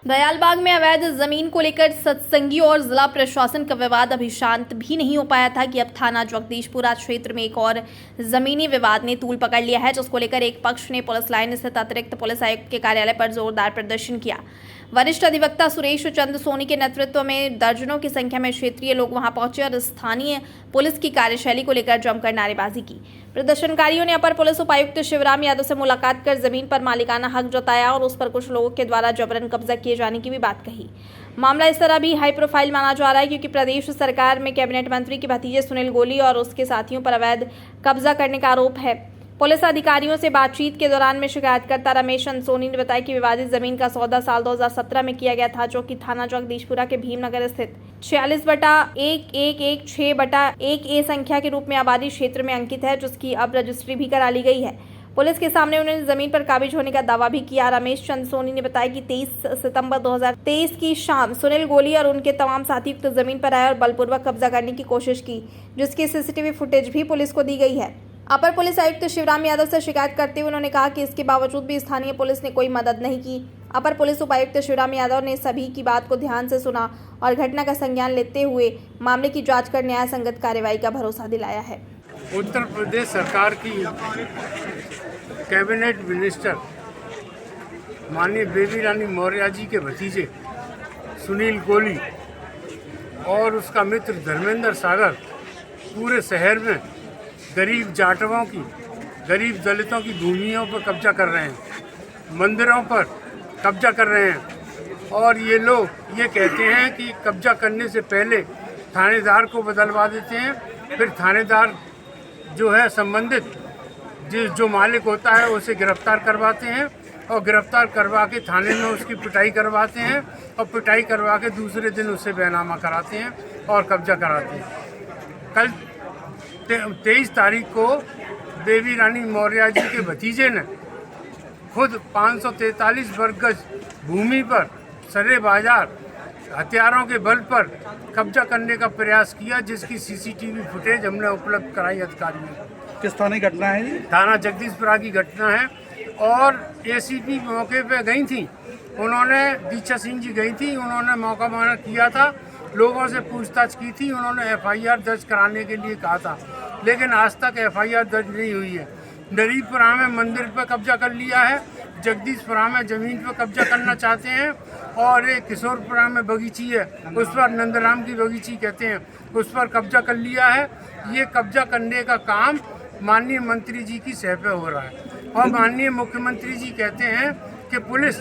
दयालबाग में अवैध जमीन को लेकर सत्संगी और जिला प्रशासन का विवाद अभी शांत भी नहीं हो पाया था कि अब थाना जगदीशपुरा क्षेत्र में एक और जमीनी विवाद ने तूल पकड़ लिया है, जिसको लेकर एक पक्ष ने पुलिस लाइन स्थित अतिरिक्त पुलिस आयुक्त के कार्यालय पर जोरदार प्रदर्शन किया। वरिष्ठ अधिवक्ता सुरेश चंद्र सोनी के नेतृत्व में दर्जनों की संख्या में क्षेत्रीय लोग वहां पहुंचे और स्थानीय पुलिस की कार्यशैली को लेकर जमकर नारेबाजी की। प्रदर्शनकारियों ने अपर पुलिस उपायुक्त शिवराम यादव से मुलाकात कर जमीन पर मालिकाना हक जताया और उस पर कुछ लोगों के द्वारा जबरन कब्जा किए जाने की भी बात कही। मामला इस तरह भी हाई प्रोफाइल माना जा रहा है क्योंकि प्रदेश सरकार में कैबिनेट मंत्री के भतीजे सुनील गोली और उसके साथियों पर अवैध कब्जा करने का आरोप है। पुलिस अधिकारियों से बातचीत के दौरान में शिकायतकर्ता रमेश सोनी ने बताया कि विवादित जमीन का सौदा साल 2017 में किया गया था, जो कि थाना जगदीशपुरा के भीमनगर स्थित 46/1116/1A संख्या के रूप में आबादी क्षेत्र में अंकित है, जिसकी अब रजिस्ट्री भी करा ली गई है। पुलिस के सामने उन्होंने जमीन पर काबिज होने का दावा भी किया। रमेश चंद्र सोनी ने बताया कि 23 सितंबर 2023 की शाम सुनील गोली और उनके तमाम साथी उक्त जमीन पर आए और बलपूर्वक कब्जा करने की कोशिश की, जिसकी सीसीटीवी फुटेज भी पुलिस को दी गई है। अपर पुलिस आयुक्त शिवराम यादव से शिकायत करते हुए उन्होंने कहा कि इसके बावजूद भी स्थानीय पुलिस ने कोई मदद नहीं की। अपर पुलिस उपायुक्त शिवराम यादव ने सभी की बात को ध्यान से सुना और घटना का संज्ञान लेते हुए मामले की जांच कर न्याय संगत कार्रवाई का भरोसा दिलाया है। उत्तर प्रदेश सरकार की कैबिनेट मिनिस्टर माननीय बेबी रानी मौर्य जी के भतीजे सुनील गोली और उसका मित्र धर्मेंद्र सागर पूरे शहर में गरीब जाटवों की, गरीब दलितों की भूमियों पर कब्जा कर रहे हैं, मंदिरों पर कब्जा कर रहे हैं। और ये लोग ये कहते हैं कि कब्जा करने से पहले थानेदार को बदलवा देते हैं, फिर थानेदार जो है संबंधित जो मालिक होता है उसे गिरफ्तार करवाते हैं और गिरफ्तार करवा के थाने में उसकी पिटाई करवाते हैं और पिटाई करवा के दूसरे दिन उससे बैनामा कराते हैं और कब्जा कराते हैं। कल 23 तारीख को बेबी रानी मौर्य जी के भतीजे ने खुद 543 वर्ग गज भूमि पर सरे बाजार हथियारों के बल पर कब्जा करने का प्रयास किया, जिसकी सीसीटीवी फुटेज हमने उपलब्ध कराई अधिकारियों को। किस थाने की घटना है? थाना जगदीशपुरा की घटना है और एसीपी मौके पे गई थी, उन्होंने दीक्षा सिंह जी गई थी, उन्होंने मौका माना किया था, लोगों से पूछताछ की थी, उन्होंने एफआईआर दर्ज कराने के लिए कहा था, लेकिन आज तक एफआईआर दर्ज नहीं हुई है। नरीपुरा में मंदिर पर कब्जा कर लिया है, जगदीशपुरा में ज़मीन पर कब्जा करना चाहते हैं और एक किशोरपुरा में बगीची है, उस पर नंदराम की बगीची कहते हैं, उस पर कब्जा कर लिया है। ये कब्जा करने का काम माननीय मंत्री जी की सह पे हो रहा है और माननीय मुख्यमंत्री जी कहते हैं कि पुलिस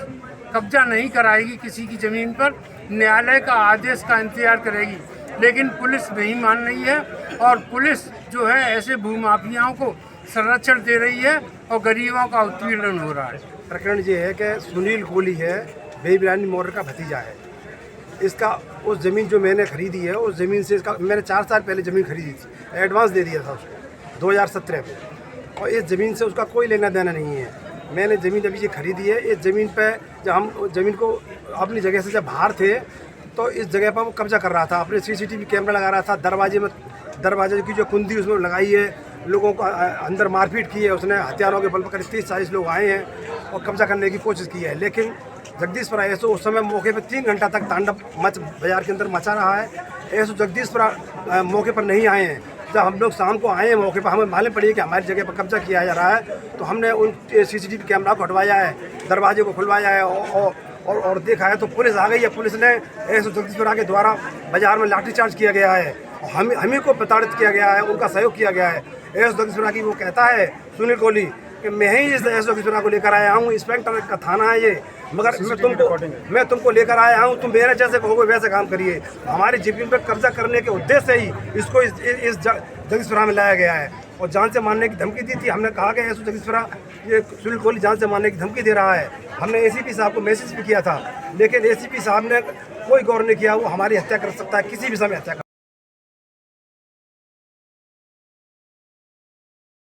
कब्जा नहीं कराएगी किसी की ज़मीन पर, न्यायालय का आदेश का इंतजार करेगी, लेकिन पुलिस नहीं मान रही है और पुलिस जो है ऐसे भूमाफियाओं को संरक्षण दे रही है और गरीबों का उत्पीड़न हो रहा है। प्रकरण ये है कि सुनील गोली है, बेबी रानी मौर्य का भतीजा है। इसका उस ज़मीन जो मैंने खरीदी है, उस ज़मीन से इसका मैंने 4 साल पहले ज़मीन खरीदी थी, एडवांस दे दिया था उसको 2017 में, और इस ज़मीन से उसका कोई लेना देना नहीं है। मैंने ज़मीन अभी ये खरीदी है, इस ज़मीन पे जब हम ज़मीन को अपनी जगह से जब बाहर थे तो इस जगह पर वो कब्जा कर रहा था, अपने सीसीटीवी कैमरा लगा रहा था, दरवाजे की जो कुंडी उसमें लगाई है, लोगों को अंदर मारपीट की है उसने, हथियारों के बल पर करीब 30-40 लोग आए हैं और कब्जा करने की कोशिश की है। लेकिन जगदीशपुरा ऐसो उस समय मौके पर 3 घंटा तक तांडव बाजार के अंदर मचा रहा है। ऐसो जगदीशपुरा मौके पर नहीं आए हैं। जब हम लोग शाम को आए हैं मौके पर, हमें मालूम पड़ी कि हमारी जगह पर कब्जा किया जा रहा है, तो हमने उन सीसीटीवी कैमरा को हटवाया है, दरवाजे को खुलवाया है और देखा है तो पुलिस आ गई है। पुलिस ने ऐसो जगदीशपुरा के द्वारा बाजार में लाठीचार्ज किया गया है, हमें को प्रताड़ित किया गया है, उनका सहयोग किया गया है। ऐसो जगदीशपुरा की वो कहता है सुनील गोली कि मैं ही इस ऐसो जगदीशपुरा को लेकर आया हूँ, इंस्पेक्टर का थाना है ये, मगर मैं तुमको लेकर आया हूँ, तुम मेरे जैसे कहोगे वैसे काम करिए। हमारी ज़मीन पर कब्जा करने के उद्देश्य से ही इसको इस जगदीशपुरा में लाया गया है और जान से मारने की धमकी दी थी। हमने कहा कि ऐसो जगदीशपुरा ये सुनील गोली जान से मारने की धमकी दे रहा है। हमने एसीपी साहब को मैसेज भी किया था, लेकिन एसीपी साहब ने कोई गौर नहीं किया। वो हमारी हत्या कर सकता है, किसी भी समय हत्या कर